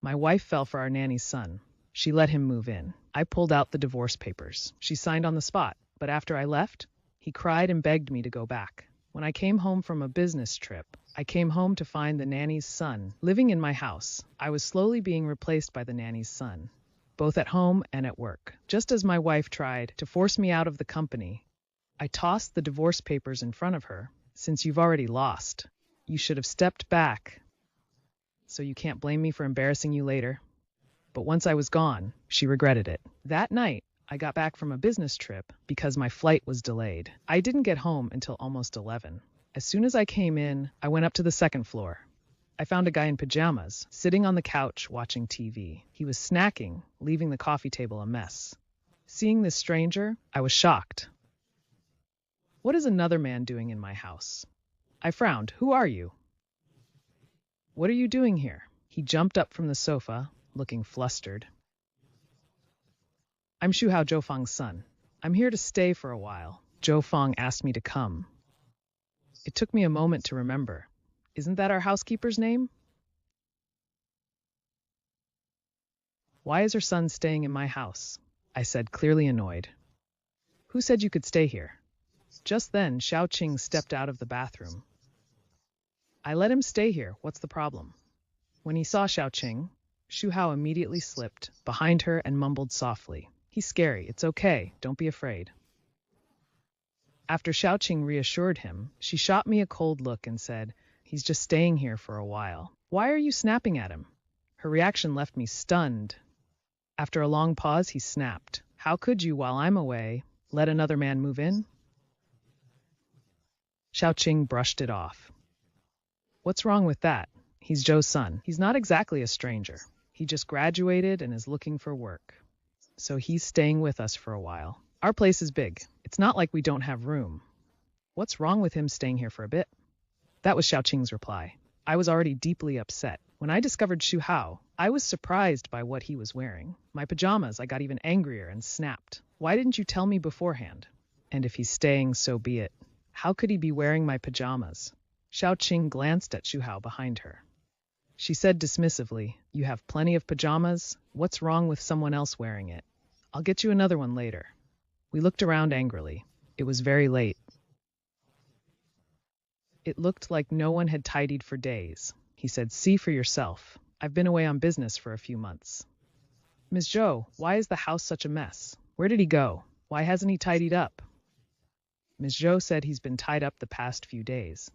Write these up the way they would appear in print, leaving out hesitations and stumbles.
My wife fell for our nanny's son. She let him move in. I pulled out the divorce papers. She signed on the spot, but after I left, he cried and begged me to go back. When I came home from a business trip, I came home to find the nanny's son living in my house. I was slowly being replaced by the nanny's son, both at home and at work. Just as my wife tried to force me out of the company, I tossed the divorce papers in front of her. Since you've already lost, you should have stepped back, so you can't blame me for embarrassing you later. But once I was gone, she regretted it. That night, I got back from a business trip because my flight was delayed. I didn't get home until almost 11. As soon as I came in, I went up to the second floor. I found a guy in pajamas, sitting on the couch watching TV. He was snacking, leaving the coffee table a mess. Seeing this stranger, I was shocked. What is another man doing in my house? I frowned. Who are you? What are you doing here? He jumped up from the sofa, looking flustered. I'm Shuhao Zhofang's son. I'm here to stay for a while. Zhofang asked me to come. It took me a moment to remember. Isn't that our housekeeper's name? Why is her son staying in my house? I said, clearly annoyed. Who said you could stay here? Just then, Xiaoqing stepped out of the bathroom. I let him stay here. What's the problem? When he saw Xiaoqing, Shuhao immediately slipped behind her and mumbled softly. He's scary. It's okay. Don't be afraid. After Xiaoqing reassured him, she shot me a cold look and said, he's just staying here for a while. Why are you snapping at him? Her reaction left me stunned. After a long pause, he snapped. How could you, while I'm away, let another man move in? Xiaoqing brushed it off. What's wrong with that? He's Zhou's son. He's not exactly a stranger. He just graduated and is looking for work. So he's staying with us for a while. Our place is big. It's not like we don't have room. What's wrong with him staying here for a bit? That was Xiaoqing's reply. I was already deeply upset. When I discovered Shuhao, I was surprised by what he was wearing. My pajamas, I got even angrier and snapped. Why didn't you tell me beforehand? And if he's staying, so be it. How could he be wearing my pajamas? Xiaoqing glanced at Shuhao behind her. She said dismissively, you have plenty of pajamas. What's wrong with someone else wearing it? I'll get you another one later. We looked around angrily. It was very late. It looked like no one had tidied for days. He said, see for yourself. I've been away on business for a few months. Ms. Zhou, why is the house such a mess? Where did he go? Why hasn't he tidied up? Ms. Zhou said he's been tied up the past few days.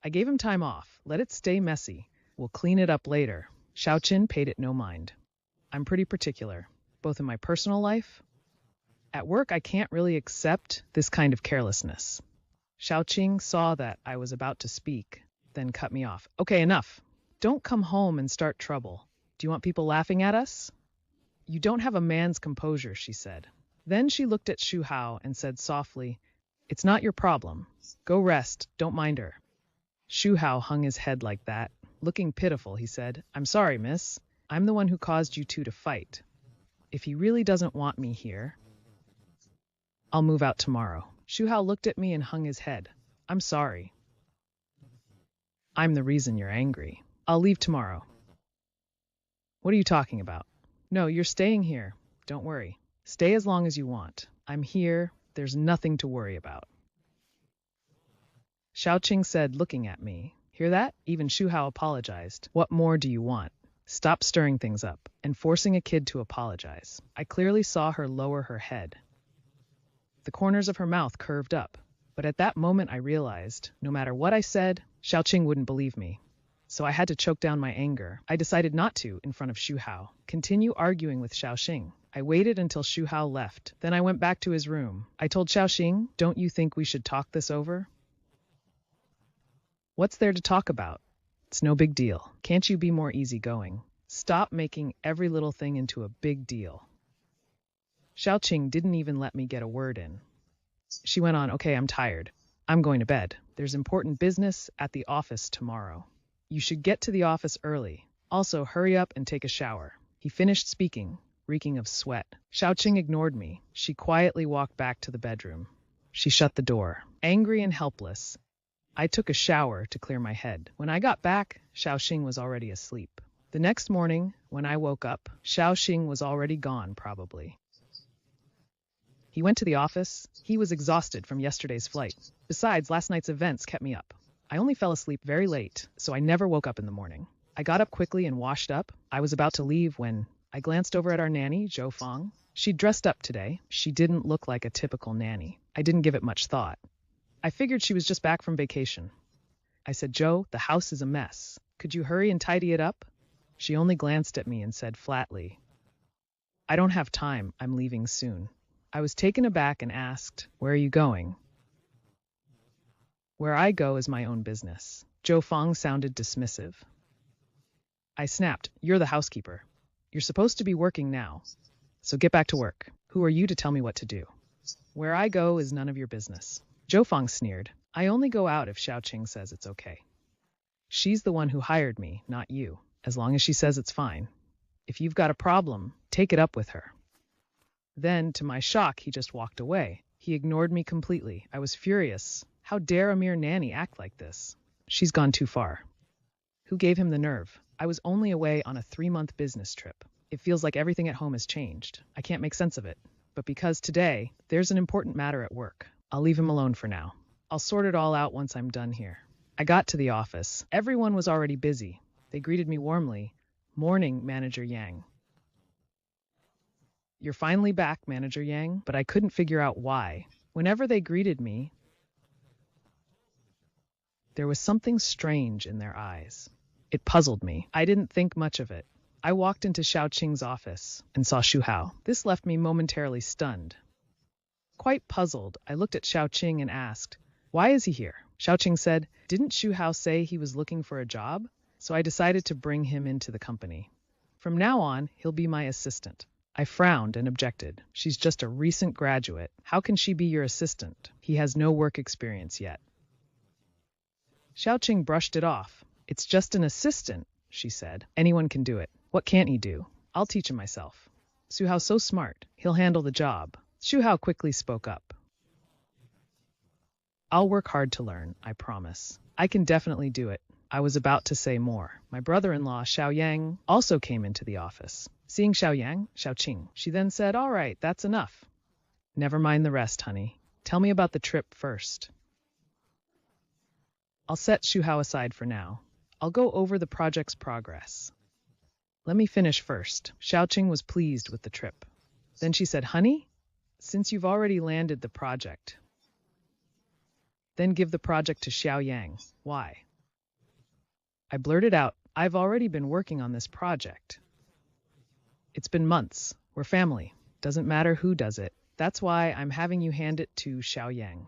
I gave him time off. Let it stay messy. We'll clean it up later. Xiaoqing paid it no mind. I'm pretty particular, both in my personal life. At work, I can't really accept this kind of carelessness. Xiaoqing saw that I was about to speak, then cut me off. Okay, enough. Don't come home and start trouble. Do you want people laughing at us? You don't have a man's composure, she said. Then she looked at Shuhao and said softly, it's not your problem. Go rest. Don't mind her. Shuhao hung his head like that. Looking pitiful, he said, I'm sorry, miss. I'm the one who caused you two to fight. If he really doesn't want me here, I'll move out tomorrow. Shuhao looked at me and hung his head. I'm sorry. I'm the reason you're angry. I'll leave tomorrow. What are you talking about? No, you're staying here. Don't worry. Stay as long as you want. I'm here. There's nothing to worry about. Xiaoqing said, looking at me. Hear that? Even Shuhao apologized. What more do you want? Stop stirring things up and forcing a kid to apologize. I clearly saw her lower her head. The corners of her mouth curved up. But at that moment I realized, no matter what I said, Xiaoqing wouldn't believe me. So I had to choke down my anger. I decided not to, in front of Shuhao, continue arguing with Xiaoqing. I waited until Shuhao left. Then I went back to his room. I told Xiaoqing, don't you think we should talk this over? What's there to talk about? It's no big deal. Can't you be more easygoing? Stop making every little thing into a big deal. Xiaoqing didn't even let me get a word in. She went on, okay, I'm tired. I'm going to bed. There's important business at the office tomorrow. You should get to the office early. Also, hurry up and take a shower. He finished speaking, reeking of sweat. Xiaoqing ignored me. She quietly walked back to the bedroom. She shut the door. Angry and helpless, I took a shower to clear my head. When I got back, Xiaoqing was already asleep. The next morning, when I woke up, Xiaoxing was already gone, probably. He went to the office. He was exhausted from yesterday's flight. Besides, last night's events kept me up. I only fell asleep very late, so I never woke up in the morning. I got up quickly and washed up. I was about to leave when I glanced over at our nanny, Zhou Fang. She'd dressed up today. She didn't look like a typical nanny. I didn't give it much thought. I figured she was just back from vacation. I said, "Zhou, the house is a mess. Could you hurry and tidy it up?" She only glanced at me and said flatly, "I don't have time. I'm leaving soon." I was taken aback and asked, "Where are you going?" "Where I go is my own business." Zhou Fang sounded dismissive. I snapped, "You're the housekeeper. You're supposed to be working now. So get back to work. Who are you to tell me what to do?" "Where I go is none of your business." Zhou Fang sneered. "I only go out if Xiaoqing says it's okay. She's the one who hired me, not you. As long as she says it's fine. If you've got a problem, take it up with her." Then, to my shock, he just walked away. He ignored me completely. I was furious. How dare a mere nanny act like this? She's gone too far. Who gave him the nerve? I was only away on a 3-month business trip. It feels like everything at home has changed. I can't make sense of it. But because today, there's an important matter at work, I'll leave him alone for now. I'll sort it all out once I'm done here. I got to the office. Everyone was already busy. They greeted me warmly. "Morning, Manager Yang." "You're finally back, Manager Yang," but I couldn't figure out why. Whenever they greeted me, there was something strange in their eyes. It puzzled me. I didn't think much of it. I walked into Xiaoqing's office and saw Xu Hao. This left me momentarily stunned. Quite puzzled, I looked at Xiaoqing and asked, "Why is he here?" Xiaoqing said, "Didn't Xu Hao say he was looking for a job?" So I decided to bring him into the company. From now on, he'll be my assistant. I frowned and objected. "She's just a recent graduate. How can she be your assistant? He has no work experience yet." Xiaoqing brushed it off. "It's just an assistant," she said. "Anyone can do it. What can't he do? I'll teach him myself. Xu Hao's so smart. He'll handle the job." Xu Hao quickly spoke up. "I'll work hard to learn, I promise. I can definitely do it." I was about to say more. My brother-in-law, Xiaoyang, also came into the office. Seeing Xiaoqing, she then said, "All right, that's enough. Never mind the rest, honey. Tell me about the trip first." I'll set Xu Hao aside for now. I'll go over the project's progress. Let me finish first. Xiaoqing was pleased with the trip. Then she said, "Honey, since you've already landed the project, then give the project to Xiaoyang." "Why?" I blurted out, "I've already been working on this project. It's been months. We're family. Doesn't matter who does it. That's why I'm having you hand it to Xiaoyang.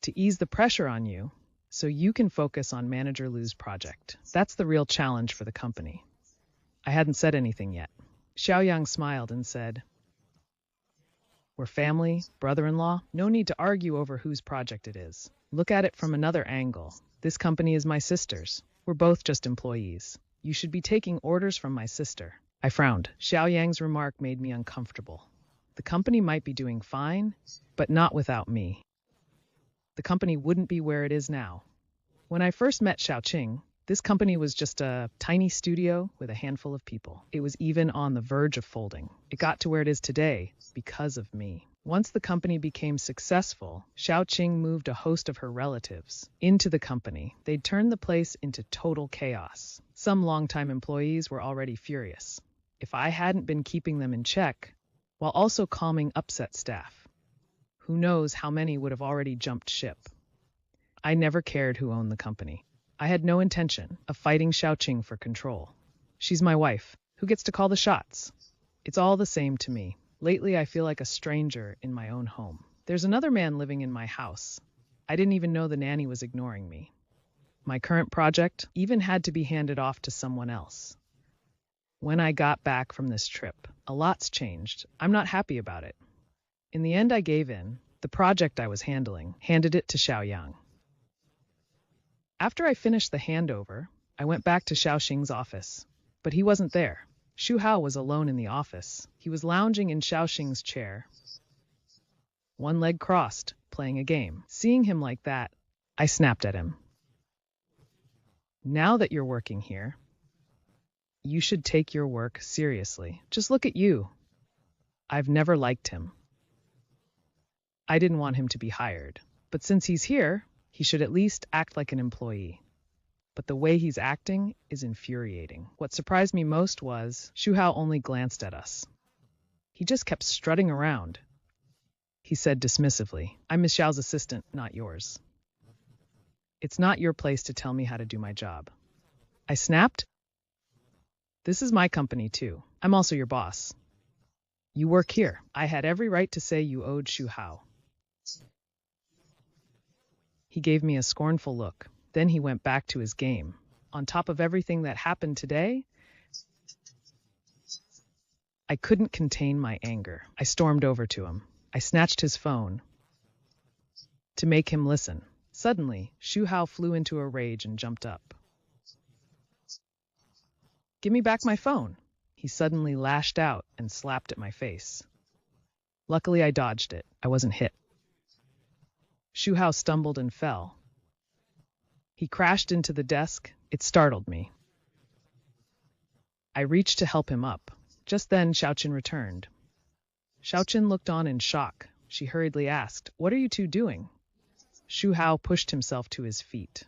To ease the pressure on you, so you can focus on Manager Lu's project. That's the real challenge for the company." I hadn't said anything yet. Xiaoyang smiled and said, "We're family, brother-in-law. No need to argue over whose project it is. Look at it from another angle. This company is my sister's. We're both just employees. You should be taking orders from my sister." I frowned. Xiaoyang's remark made me uncomfortable. The company might be doing fine, but not without me. The company wouldn't be where it is now. When I first met Xiaoqing, this company was just a tiny studio with a handful of people. It was even on the verge of folding. It got to where it is today because of me. Once the company became successful, Xiaoqing moved a host of her relatives into the company. They'd turned the place into total chaos. Some longtime employees were already furious. If I hadn't been keeping them in check, while also calming upset staff, who knows how many would have already jumped ship. I never cared who owned the company. I had no intention of fighting Xiaoqing for control. She's my wife. Who gets to call the shots? It's all the same to me. Lately, I feel like a stranger in my own home. There's another man living in my house. I didn't even know the nanny was ignoring me. My current project even had to be handed off to someone else. When I got back from this trip, a lot's changed. I'm not happy about it. In the end, I gave in. The project I was handling, handed it to Xiaoyang. After I finished the handover, I went back to Xiaoqing's office, but he wasn't there. Xu Hao was alone in the office. He was lounging in Xiaoqing's chair, one leg crossed, playing a game. Seeing him like that, I snapped at him. "Now that you're working here, You should take your work seriously. Just look at you. I've never liked him. I didn't want him to be hired. But since he's here, he should at least act like an employee. But the way he's acting is infuriating. What surprised me most was Shu Hao only glanced at us. He just kept strutting around. He said dismissively, I'm Miss Xiao's assistant, not yours. It's not your place to tell me how to do my job. I snapped. This is my company too. I'm also your boss. You work here. I had every right to say you owed Shu Hao. He gave me a scornful look. Then he went back to his game. On top of everything that happened today, I couldn't contain my anger. I stormed over to him. I snatched his phone to make him listen. Suddenly, Shu Hao flew into a rage and jumped up. Give me back my phone. He suddenly lashed out and slapped at my face. Luckily, I dodged it. I wasn't hit. Shu Hao stumbled and fell. He crashed into the desk. It startled me. I reached to help him up. Just then, Xiaoqin returned. Xiaoqin looked on in shock. She hurriedly asked, What are you two doing? Shu Hao pushed himself to his feet.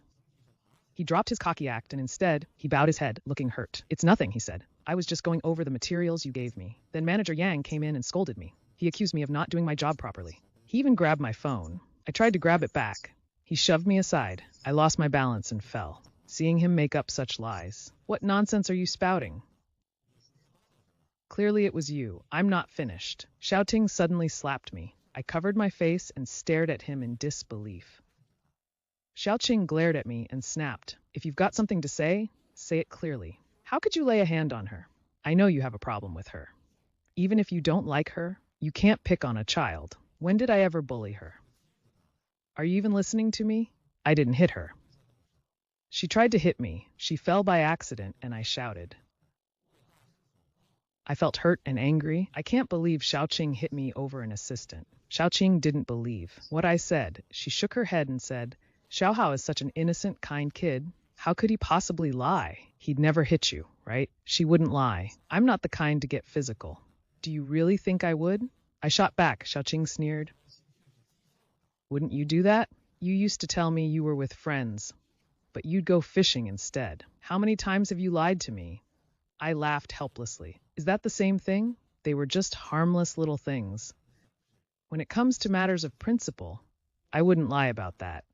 He dropped his cocky act and instead, he bowed his head, looking hurt. It's nothing, he said. I was just going over the materials you gave me. Then Manager Yang came in and scolded me. He accused me of not doing my job properly. He even grabbed my phone. I tried to grab it back. He shoved me aside. I lost my balance and fell. Seeing him make up such lies. What nonsense are you spouting? Clearly it was you. I'm not finished. Shouting suddenly slapped me. I covered my face and stared at him in disbelief. Xiaoqing glared at me and snapped. If you've got something to say it clearly. How could you lay a hand on her? I know you have a problem with her. Even if you don't like her, you can't pick on a child. When did I ever bully her? Are you even listening to me? I didn't hit her. She tried to hit me. She fell by accident and I shouted. I felt hurt and angry. I can't believe Xiaoqing hit me over an assistant. Xiaoqing didn't believe what I said. She shook her head and said, Xiao Hao is such an innocent, kind kid. How could he possibly lie? He'd never hit you, right? She wouldn't lie. I'm not the kind to get physical. Do you really think I would? I shot back. Xiaoqing sneered. Wouldn't you do that? You used to tell me you were with friends, but you'd go fishing instead. How many times have you lied to me? I laughed helplessly. Is that the same thing? They were just harmless little things. When it comes to matters of principle, I wouldn't lie about that.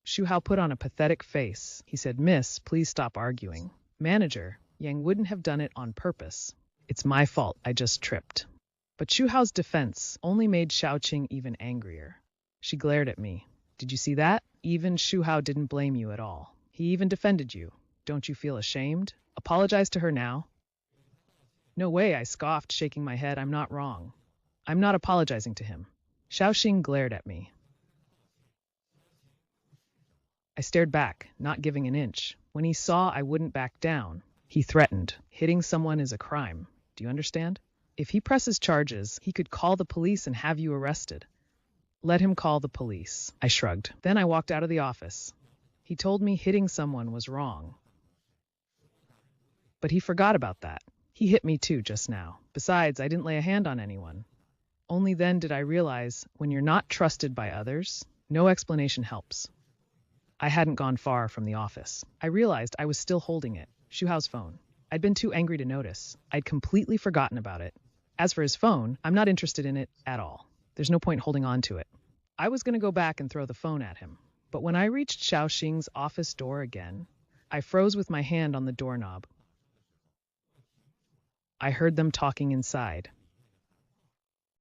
Shu Hao put on a pathetic face. He said, Miss, please stop arguing. Manager, Yang wouldn't have done it on purpose. It's my fault. I just tripped. But Shu Hao's defense only made Xiaoqing even angrier. She glared at me. Did you see that? Even Shu Hao didn't blame you at all. He even defended you. Don't you feel ashamed? Apologize to her now. No way, I scoffed, shaking my head. I'm not wrong. I'm not apologizing to him. Xiaoqing glared at me. I stared back, not giving an inch. When he saw I wouldn't back down, he threatened. Hitting someone is a crime. Do you understand? If he presses charges, he could call the police and have you arrested. Let him call the police. I shrugged. Then I walked out of the office. He told me hitting someone was wrong. But he forgot about that. He hit me too just now. Besides, I didn't lay a hand on anyone. Only then did I realize when you're not trusted by others, no explanation helps. I hadn't gone far from the office. I realized I was still holding it, Shu Hao's phone. I'd been too angry to notice. I'd completely forgotten about it. As for his phone, I'm not interested in it at all. There's no point holding on to it. I was going to go back and throw the phone at him. But when I reached Xiaoqing's office door again, I froze with my hand on the doorknob. I heard them talking inside.